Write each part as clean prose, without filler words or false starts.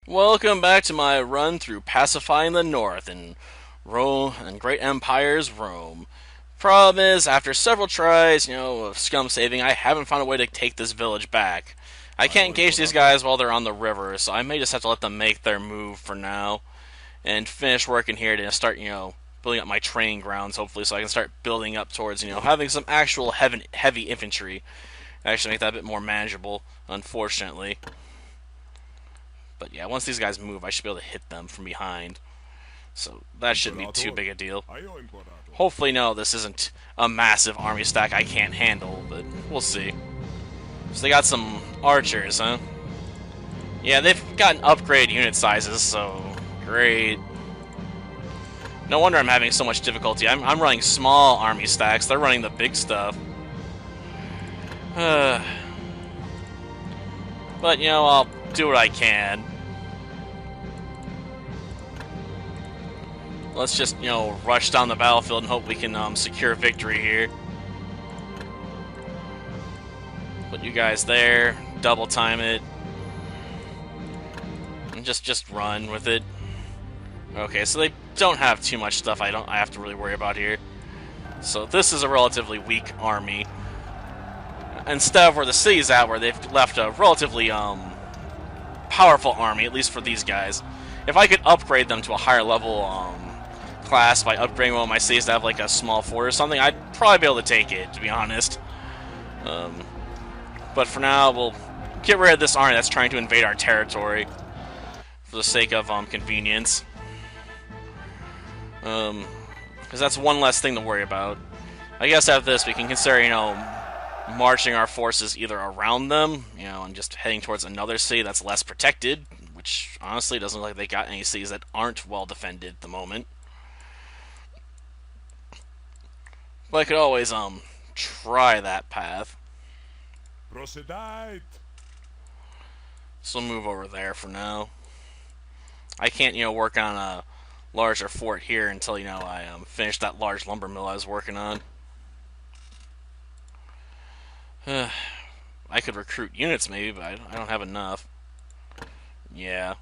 Welcome back to my run through Pacifying the North in Rome and Great Empire's Rome. Problem is, after several tries, of scum saving, I haven't found a way to take this village back. I Hai can't engage these imparato? guys while they're on the river, so I may just have to let them make their move for now and finish working here to start, building up my training grounds, hopefully, so I can start building up towards, having some actual heavy infantry. Actually, make that a bit more manageable, unfortunately. But yeah, once these guys move, I should be able to hit them from behind. So that shouldn't be too Imperator? big a deal. Hai imparato? Hopefully, no, this isn't a massive army stack I can't handle, but we'll see. So they got some archers, huh? Yeah, they've gotten upgraded unit sizes, so great. No wonder I'm having so much difficulty. I'm running small army stacks. They're running the big stuff. But, I'll do what I can. Let's just, rush down the battlefield and hope we can secure victory here. Put you guys there, double time it, and just run with it. Okay, so they don't have too much stuff I have to really worry about here. So this is a relatively weak army. Instead of where the city's at, where they've left a relatively powerful army, at least for these guys. If I could upgrade them to a higher level class by upgrading one of my cities to have like a small fort or something, I'd probably be able to take it, to be honest. Um, but for now, we'll get rid of this army that's trying to invade our territory for the sake of convenience. Because that's one less thing to worry about. I guess after this, we can consider, marching our forces either around them, and just heading towards another city that's less protected, which honestly doesn't look like they got any cities that aren't well defended at the moment. But I could always try that path. Procedite! So we'll move over there for now. I can't, work on a larger fort here until, I finish that large lumber mill I was working on. I could recruit units maybe, but I don't have enough. Yeah.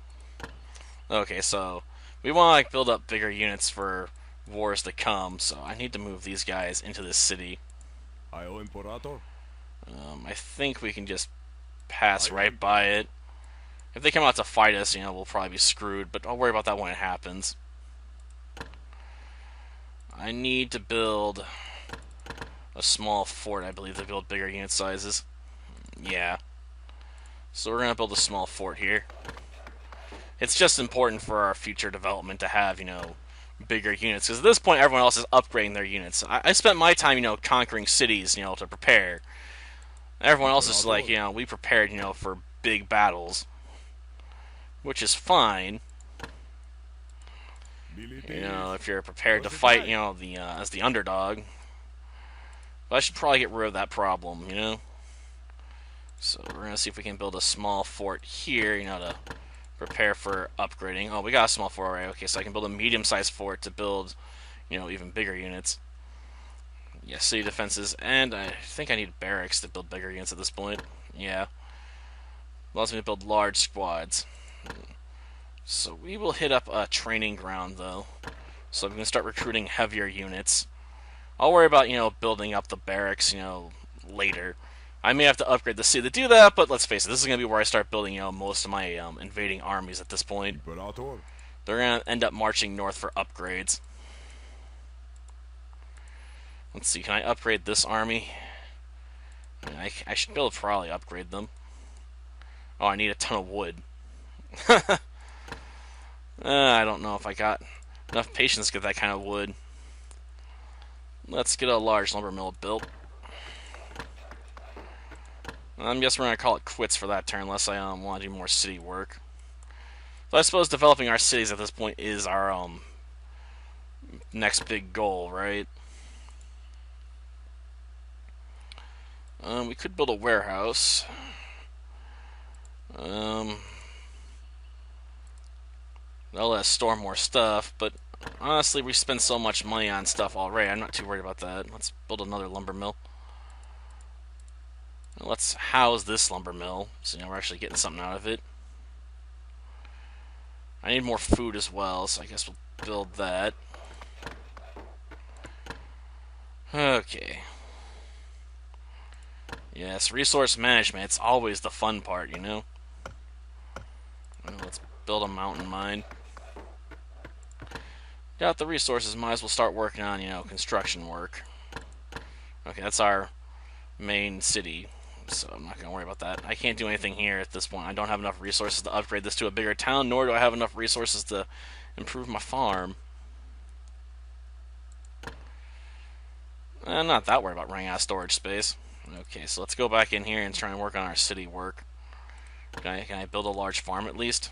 Okay, so we want to build up bigger units for wars to come, so I need to move these guys into this city. Hai imperator? I think we can just pass Hai right by imperator? it. If they come out to fight us, we'll probably be screwed, but I'll worry about that when it happens. I need to build a small fort, I believe, to build bigger unit sizes. Yeah. So we're going to build a small fort here. It's just important for our future development to have, bigger units. Because at this point, everyone else is upgrading their units. I spent my time, conquering cities, to prepare. Everyone else is like, Imperator? we prepared, for big battles. Which is fine. Militis? If you're prepared to fight, Procedite! as the underdog. But I should probably get rid of that problem. So we're gonna see if we can build a small fort here, to prepare for upgrading. Oh, we got a small fort already. Okay, so I can build a medium-sized fort to build, even bigger units. Yeah, city defenses, and I think I need barracks to build bigger units at this point. Yeah, allows me to build large squads. So we will hit up a training ground though, so we can start recruiting heavier units. I'll worry about building up the barracks later. I may have to upgrade the city to do that, but let's face it, this is gonna be where I start building most of my invading armies at this point. Imperator? They're gonna end up marching north for upgrades. Let's see, can I upgrade this army? I should be able to probably upgrade them. Oh, I need a ton of wood. I don't know if I got enough patience to get that kind of wood. Let's get a large lumber mill built. I'm guessing we're gonna call it quits for that turn, unless I want to do more city work. So I suppose developing our cities at this point is our next big goal, right? We could build a warehouse. That'll let us store more stuff, but honestly, we spend so much money on stuff already. I'm not too worried about that. Let's build another lumber mill. Let's house this lumber mill, so we're actually getting something out of it. I need more food as well, so I guess we'll build that. Okay. Yes, resource management. It's always the fun part, you know? Well, let's build a mountain mine. Got the resources, might as well start working on, construction work. Okay, that's our main city, so I'm not going to worry about that. I can't do anything here at this point. I don't have enough resources to upgrade this to a bigger town, nor do I have enough resources to improve my farm. I'm not that worried about running out of storage space. Okay, so let's go back in here and try and work on our city work. Can I build a large farm at least?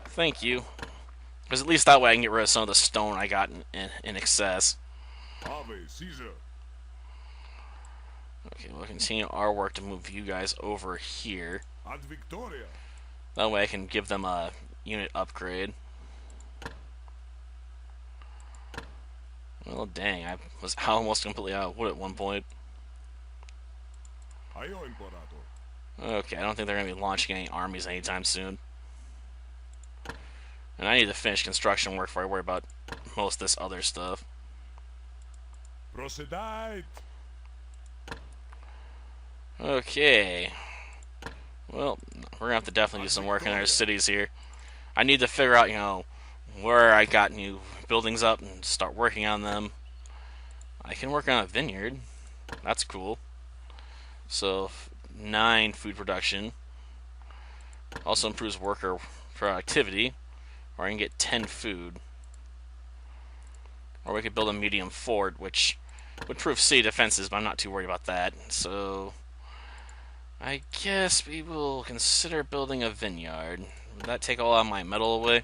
Thank you. Because at least that way I can get rid of some of the stone I got in excess. Ave Caesar. Okay, we'll continue our work to move you guys over here. Ad Victoria. That way I can give them a unit upgrade. Well, dang, I was almost completely out of wood at one point. Io Imperator. Okay, I don't think they're going to be launching any armies anytime soon. And I need to finish construction work before I worry about most of this other stuff. Procedite. Okay. Well, we're going to have to definitely do some work in our cities here. I need to figure out, where I got new buildings up and start working on them. I can work on a vineyard. That's cool. So, 9 food production. Also improves worker productivity. Or I can get 10 food. Or we could build a medium fort, which would prove city defenses, but I'm not too worried about that. So, I guess we will consider building a vineyard. Would that take all of my metal away?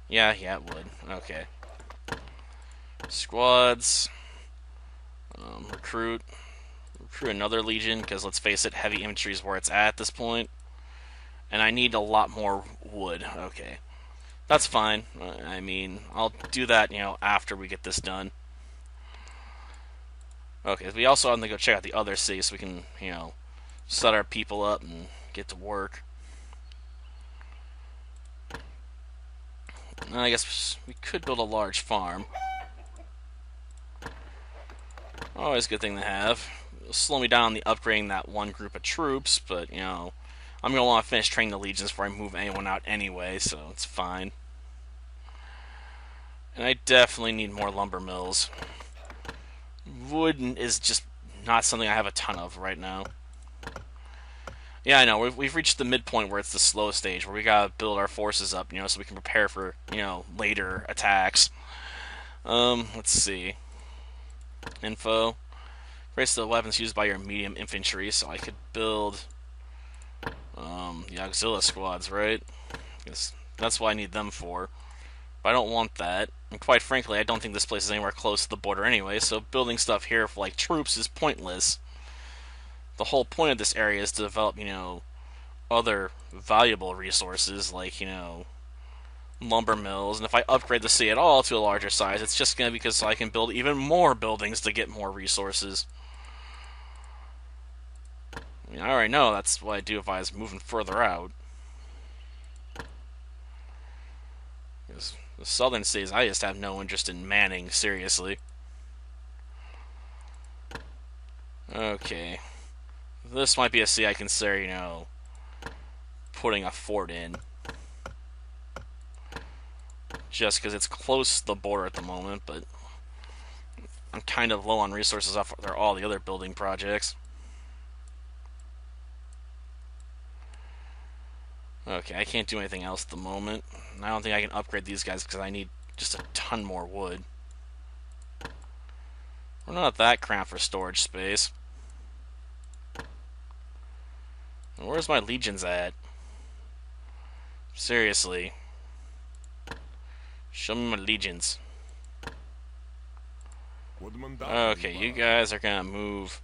Yeah, it would. Okay. Squads. Recruit another legion, because let's face it, heavy infantry is where it's at this point. And I need a lot more wood. Okay. That's fine. I mean, I'll do that, after we get this done. Okay, we also have to go check out the other cities so we can, set our people up and get to work. I guess we could build a large farm. Always a good thing to have. It'll slow me down on the upgrading that one group of troops, but, I'm going to want to finish training the legions before I move anyone out anyway, so it's fine. And I definitely need more lumber mills. Wood is just not something I have a ton of right now. Yeah, I know, we've reached the midpoint where it's the slow stage, where we gotta build our forces up, so we can prepare for, later attacks. Let's see. Info. Raise the weapons used by your medium infantry, so I could build, the auxilia squads, right? Because that's what I need them for. But I don't want that. And quite frankly, I don't think this place is anywhere close to the border anyway, so building stuff here for, troops is pointless. The whole point of this area is to develop, other valuable resources, like, lumber mills. And if I upgrade the city at all to a larger size, it's just going to be because I can build even more buildings to get more resources. I mean, I already know that's what I'd do if I was moving further out. Because the southern cities, I just have no interest in manning, seriously. Okay. This might be a city I consider, putting a fort in. Just because it's close to the border at the moment, but I'm kind of low on resources after all the other building projects. Okay, I can't do anything else at the moment. I don't think I can upgrade these guys because I need just a ton more wood. We're not that cramped for storage space. Where's my legions at? Seriously. Show me my legions. Okay, you guys are gonna move.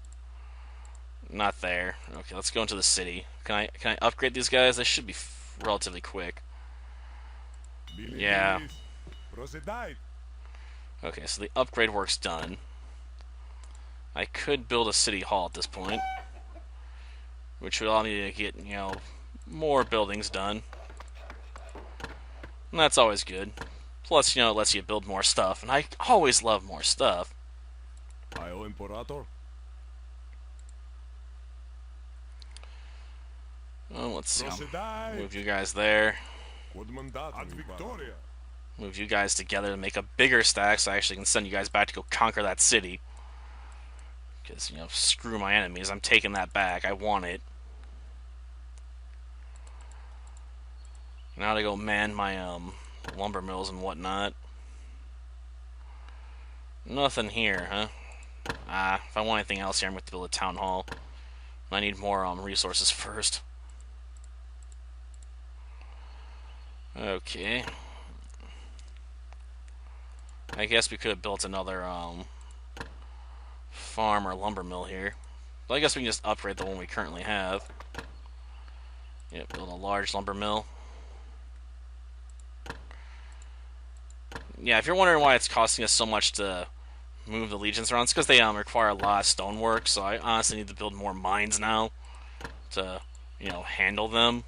Not there. Okay, let's go into the city. Can I upgrade these guys? They should be relatively quick. Yeah. Okay, so the upgrade work's done. I could build a city hall at this point, which would allow me to get, more buildings done. And that's always good. Plus, it lets you build more stuff, and I always love more stuff. Io Imperator. Well, let's see. Procedai. Move you guys there. Quod mandatum ad victoria. Move you guys together to make a bigger stack so I actually can send you guys back to go conquer that city. Because, screw my enemies. I'm taking that back. I want it. Now to go man my lumber mills and whatnot. Nothing here, huh? If I want anything else here, I'm going to build a town hall. I need more resources first. Okay. I guess we could have built another farm or lumber mill here. But I guess we can just upgrade the one we currently have. Yeah, build a large lumber mill. Yeah, if you're wondering why it's costing us so much to move the legions around, it's because they require a lot of stonework, so I honestly need to build more mines now to, handle them.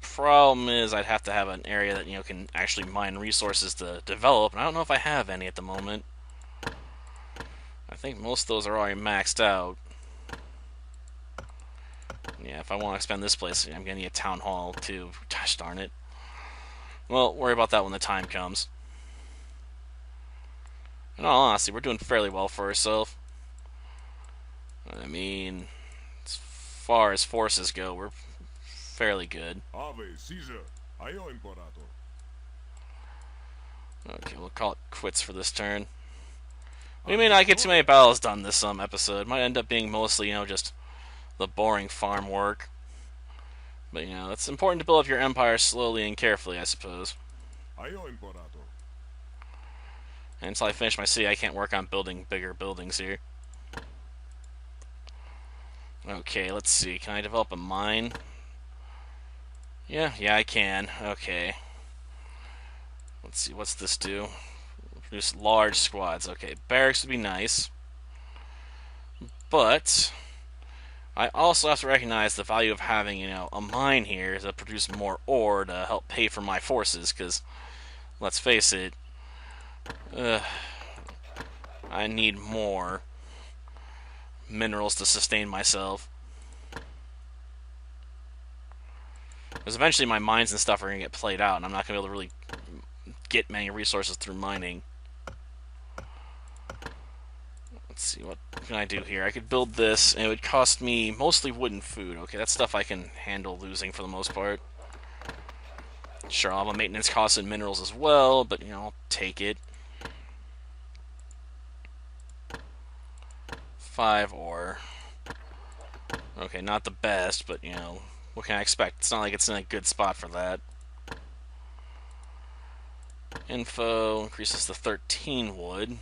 Problem is, I'd have to have an area that, can actually mine resources to develop, and I don't know if I have any at the moment. I think most of those are already maxed out. Yeah, if I want to expand this place, I'm going to need a town hall, too. Gosh darn it. Well, worry about that when the time comes. In all honesty, we're doing fairly well for ourselves. I mean, as far as forces go, we're fairly good. Ave Caesar. Io Imperator. Okay, we'll call it quits for this turn. We may not get too many battles done this episode. Might end up being mostly, just the boring farm work. But, it's important to build up your empire slowly and carefully, I suppose. Io Imperator. And until I finish my city, I can't work on building bigger buildings here. Okay, let's see. Can I develop a mine? Yeah, I can. Okay. Let's see, what's this do? Produce large squads. Okay, barracks would be nice. But I also have to recognize the value of having, a mine here to produce more ore to help pay for my forces, because, let's face it, I need more minerals to sustain myself. Because eventually my mines and stuff are going to get played out, and I'm not going to be able to really get many resources through mining. Let's see, what can I do here? I could build this, and it would cost me mostly wood and food. Okay, that's stuff I can handle losing for the most part. Sure, I'll have a maintenance cost in minerals as well, but, I'll take it. 5 ore. Okay, not the best, but, what can I expect? It's not like it's in a good spot for that. Info increases to 13 wood.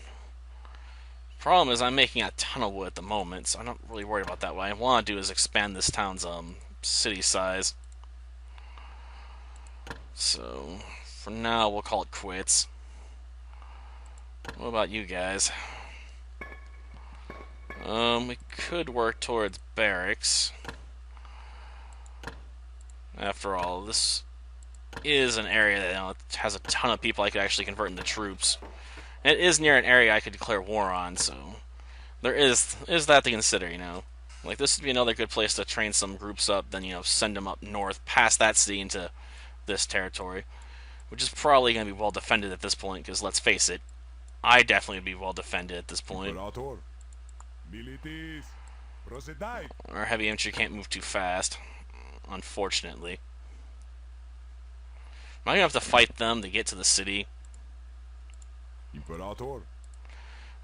Problem is, I'm making a ton of wood at the moment, so I'm not really worried about that. What I want to do is expand this town's city size. So, for now, we'll call it quits. What about you guys? We could work towards barracks. After all, this is an area that has a ton of people I could actually convert into troops. And it is near an area I could declare war on, so there is that to consider, Like, this would be another good place to train some groups up, then, send them up north, past that city into this territory. Which is probably going to be well defended at this point, because let's face it, I definitely would be well defended at this point. Imperator. Militis. Procedai. Our heavy infantry can't move too fast, unfortunately. Am I going to have to fight them to get to the city? Imperator.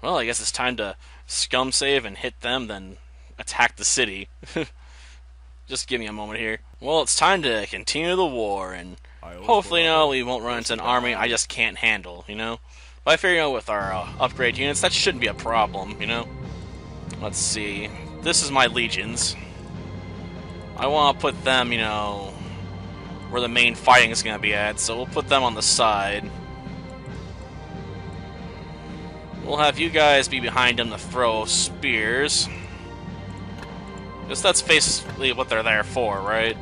Well, I guess it's time to scum save and hit them, then attack the city. Just give me a moment here. Well, it's time to continue the war, and hopefully, we won't run into an army I just can't handle, But I figure, with our upgrade units, that shouldn't be a problem, Let's see. This is my legions. I want to put them, where the main fighting is going to be at, so we'll put them on the side. We'll have you guys be behind them to throw spears. Because that's basically what they're there for, right?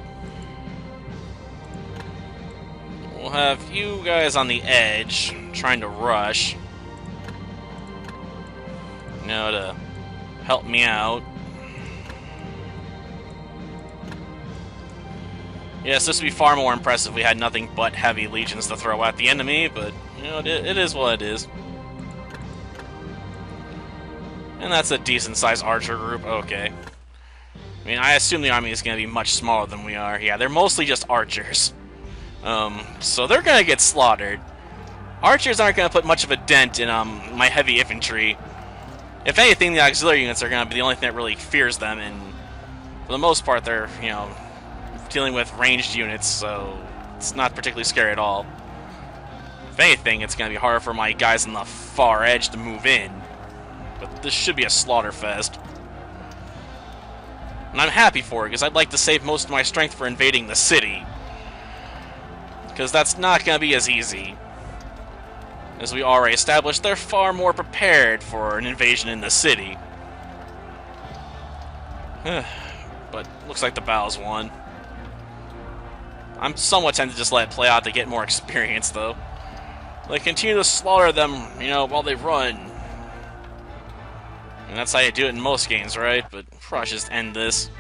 we'll have you guys on the edge, trying to rush. You know, to help me out. Yes, this would be far more impressive if we had nothing but heavy legions to throw at the enemy, but, you know, it is what it is. And that's a decent-sized archer group. Okay. I mean, I assume the army is going to be much smaller than we are. Yeah, they're mostly just archers. So they're going to get slaughtered. Archers aren't going to put much of a dent in my heavy infantry. If anything, the auxiliary units are going to be the only thing that really fears them, and for the most part, they're, you know, dealing with ranged units, so it's not particularly scary at all. If anything, it's going to be harder for my guys on the far edge to move in. But this should be a slaughter fest. And I'm happy for it, because I'd like to save most of my strength for invading the city. Because that's not going to be as easy. As we already established, they're far more prepared for an invasion in the city. But looks like the battle's won. I'm somewhat tempted to just let it play out to get more experience, though. Like, continue to slaughter them, you know, while they run. And that's how you do it in most games, right? But probably just end this.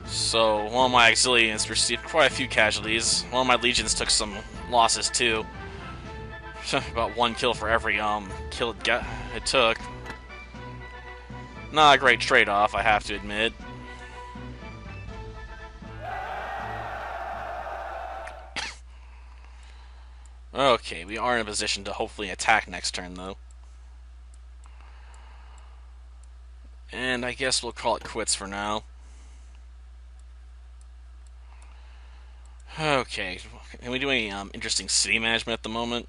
So, one of my auxiliaries received quite a few casualties. One of my legions took some losses, too. About 1 kill for every kill it took. Not a great trade-off, I have to admit. Okay, we are in a position to hopefully attack next turn, though. And I guess we'll call it quits for now. Okay, can we do any interesting city management at the moment?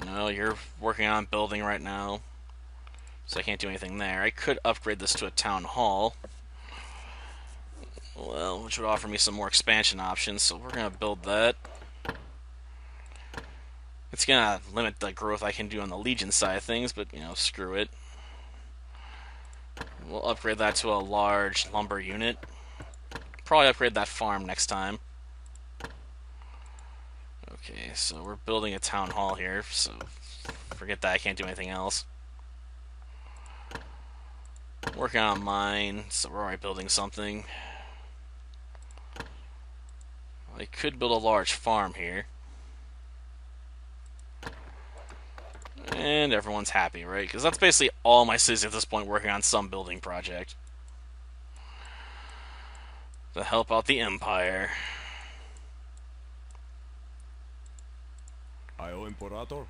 No, you're working on building right now, so I can't do anything there. I could upgrade this to a town hall, well, which would offer me some more expansion options, so we're going to build that. It's going to limit the growth I can do on the Legion side of things, but, you know, screw it. We'll upgrade that to a large lumber unit. Probably upgrade that farm next time. Okay, so we're building a town hall here, so forget that, I can't do anything else. Working on mine, so we're already building something. I could build a large farm here. And everyone's happy, right? Because that's basically all my cities at this point working on some building project. To help out the Empire. Io Imperator?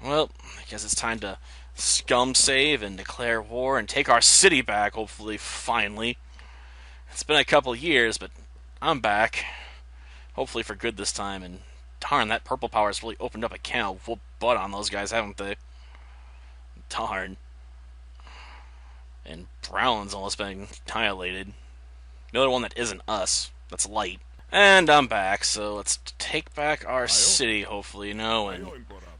Well, I guess it's time to scum save and declare war and take our city back, hopefully, finally. It's been a couple years, but I'm back. Hopefully for good this time, and darn, that purple power has really opened up a can of whoop butt on those guys, haven't they? Darn. And brown's almost been annihilated. The other one that isn't us, that's light. And I'm back, so let's take back our city, hopefully, you know, and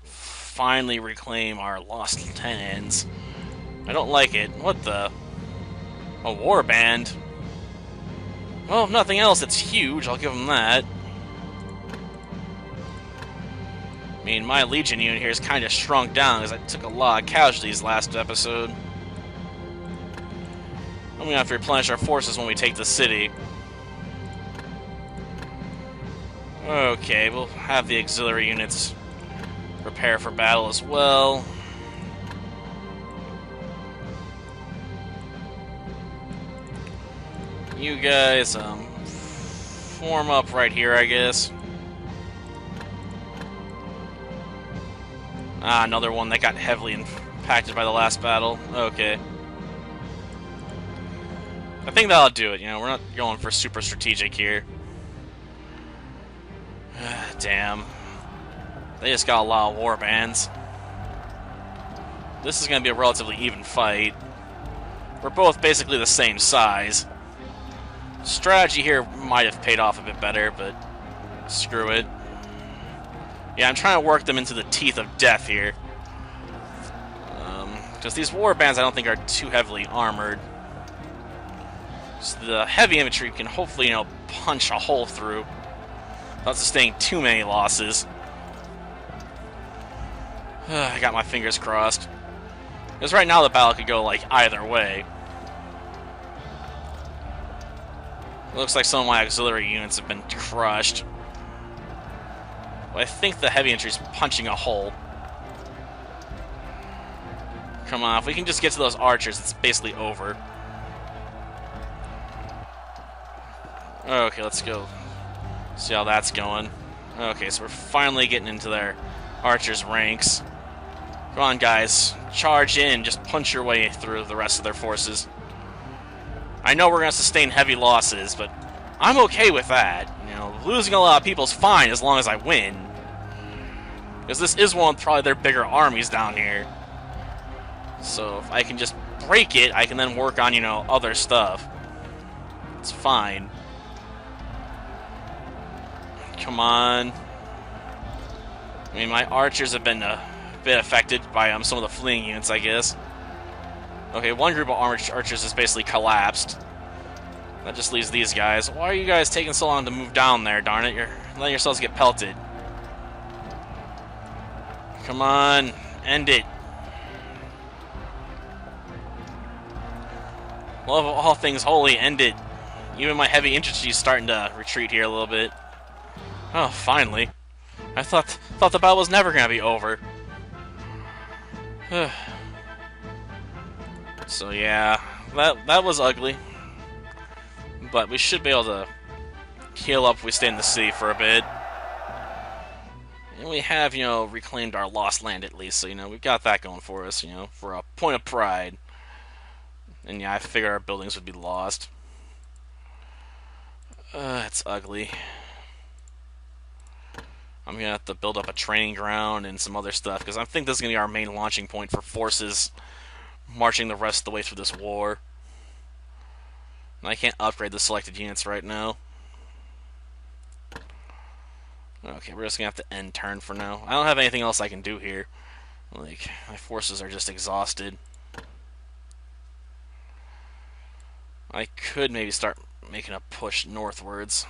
finally reclaim our lost lieutenants. I don't like it. What the? A war band? Well, if nothing else, it's huge, I'll give them that. I mean, my Legion unit here is kind of shrunk down because I took a lot of casualties last episode. I'm going to have to replenish our forces when we take the city. Okay, we'll have the auxiliary units prepare for battle as well. You guys, form up right here, I guess. Ah, another one that got heavily impacted by the last battle. Okay. I think that'll do it, you know, we're not going for super strategic here. Damn. They just got a lot of war bands. This is going to be a relatively even fight. We're both basically the same size. Strategy here might have paid off a bit better, but screw it. Yeah, I'm trying to work them into the teeth of death here. Because these war bands I don't think are too heavily armored. So the heavy infantry can hopefully, you know, punch a hole through. Not sustaining too many losses. I got my fingers crossed. Because right now the battle could go, like, either way. It looks like some of my auxiliary units have been crushed. But I think the heavy infantry's punching a hole. Come on, if we can just get to those archers, it's basically over. Okay, let's go. See how that's going. Okay, so we're finally getting into their archers' ranks. Come on, guys. Charge in. Just punch your way through the rest of their forces. I know we're going to sustain heavy losses, but I'm okay with that. You know, losing a lot of people is fine as long as I win. Because this is one of probably their bigger armies down here. So if I can just break it, I can then work on, you know, other stuff. It's fine. Come on. I mean, my archers have been a bit affected by some of the fleeing units, I guess. Okay, one group of archers has basically collapsed. That just leaves these guys. Why are you guys taking so long to move down there, darn it? You're letting yourselves get pelted. Come on, end it. Love of all things holy, end it. Even my heavy infantry is starting to retreat here a little bit. Oh, finally. I thought the battle was never going to be over. So yeah, that was ugly. But we should be able to heal up if we stay in the city for a bit. And we have, you know, reclaimed our lost land at least, so, you know, we've got that going for us, you know, for a point of pride. And yeah, I figured our buildings would be lost. It's ugly. I'm going to have to build up a training ground and some other stuff, because I think this is going to be our main launching point for forces marching the rest of the way through this war. And I can't upgrade the selected units right now. Okay, we're just going to have to end turn for now. I don't have anything else I can do here. Like, my forces are just exhausted. I could maybe start making a push northwards.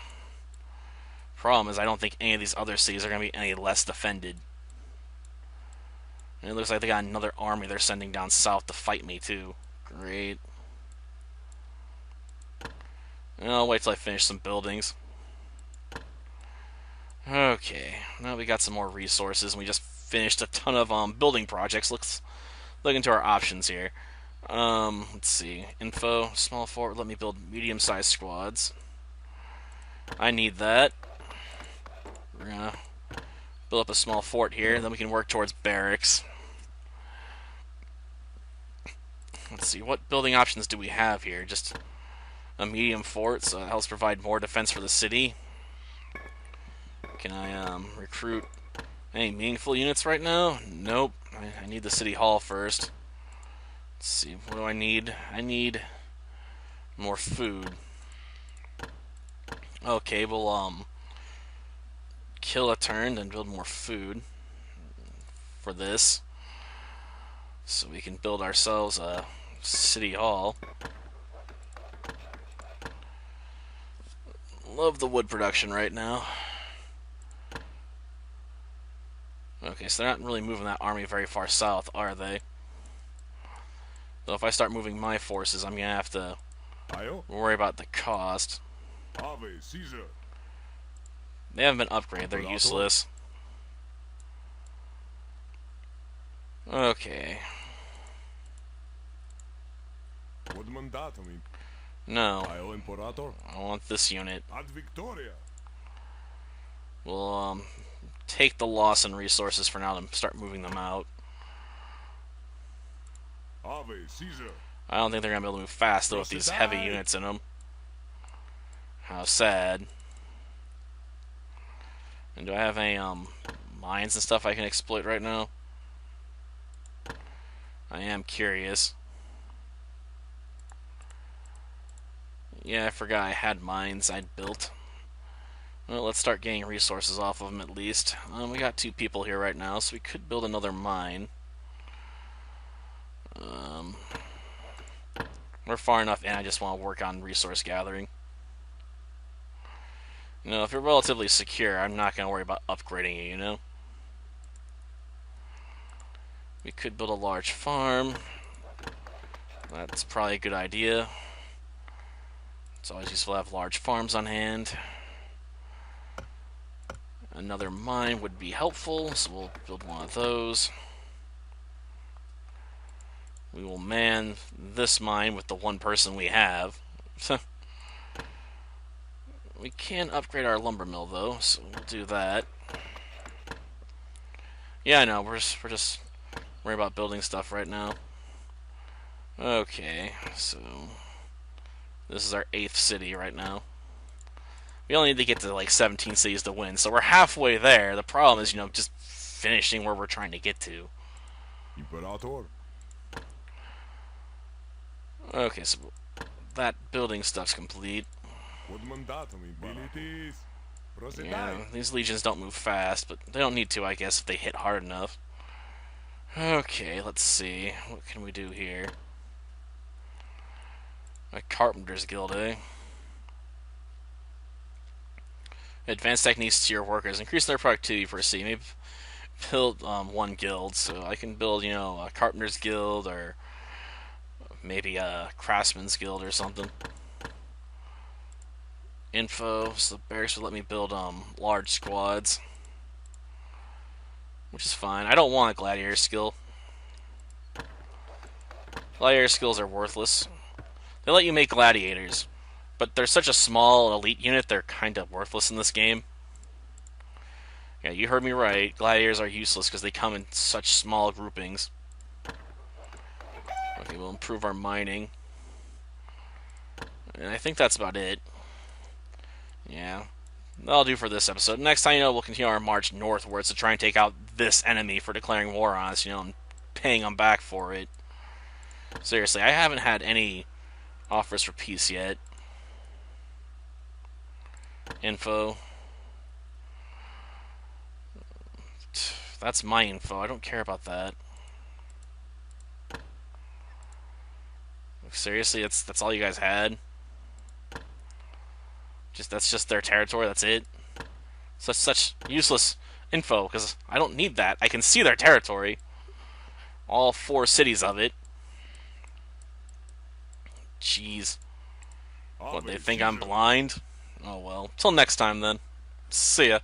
Problem is, I don't think any of these other cities are going to be any less defended. And it looks like they got another army they're sending down south to fight me, too. Great. And I'll wait till I finish some buildings. Okay, now we got some more resources, and we just finished a ton of building projects. Let's look into our options here. Let's see. Info, small fort, let me build medium-sized squads. I need that. We're gonna build up a small fort here, then we can work towards barracks. Let's see, what building options do we have here? Just a medium fort, so it helps provide more defense for the city. Can I recruit any meaningful units right now? Nope. I need the city hall first. Let's see, what do I need? I need more food. Okay, we'll kill a turn and build more food for this. So we can build ourselves a city hall. Love the wood production right now. Okay, so they're not really moving that army very far south, are they? So if I start moving my forces, I'm going to have to worry about the cost. Ave Caesar. They haven't been upgraded, they're useless. Okay. No. I want this unit. Ad Victoria. We'll take the loss in resources for now and start moving them out. Ave Caesar. I don't think they're going to be able to move fast, though, with these heavy units in them. How sad. And do I have any mines and stuff I can exploit right now? I am curious. Yeah, I forgot I had mines I'd built. Well, let's start getting resources off of them at least. We got 2 people here right now, so we could build another mine. We're far enough in, I just want to work on resource gathering. You know, if you're relatively secure, I'm not gonna worry about upgrading you. You know, we could build a large farm. That's probably a good idea. It's always useful to have large farms on hand. Another mine would be helpful, so we'll build one of those. We will man this mine with the one person we have. We can upgrade our lumber mill though, so we'll do that. Yeah, I know. We're just worrying about building stuff right now. Okay, so this is our 8th city right now. We only need to get to like 17 cities to win, so we're halfway there. The problem is, just finishing where we're trying to get to. Imperator. Okay, so that building stuff's complete. Quod mandatum abilities. Yeah, Procedai. these legions don't move fast, but they don't need to, I guess, if they hit hard enough. Okay, let's see. What can we do here? A carpenter's guild, eh? Advanced techniques to your workers. Increase their productivity for a city. Maybe build one guild. So I can build, a carpenter's guild or maybe a craftsman's guild or something. Info. So the barracks would let me build large squads, which is fine. I don't want a gladiator skill. Gladiator skills are worthless. They let you make gladiators, but they're such a small elite unit, they're kind of worthless in this game. Yeah, you heard me right. Gladiators are useless because they come in such small groupings. Okay, we'll improve our mining. And I think that's about it. Yeah. That'll do for this episode. Next time, we'll continue our march northwards to try and take out this enemy for declaring war on us, and paying them back for it. Seriously, I haven't had any offers for peace yet. Info. That's my info. I don't care about that. Seriously, that's all you guys had? That's just their territory, that's it? Such useless info, because I don't need that. I can see their territory. All 4 cities of it. Jeez. What, they Ave think I'm Caesar. blind? Oh well. Till next time then. See ya.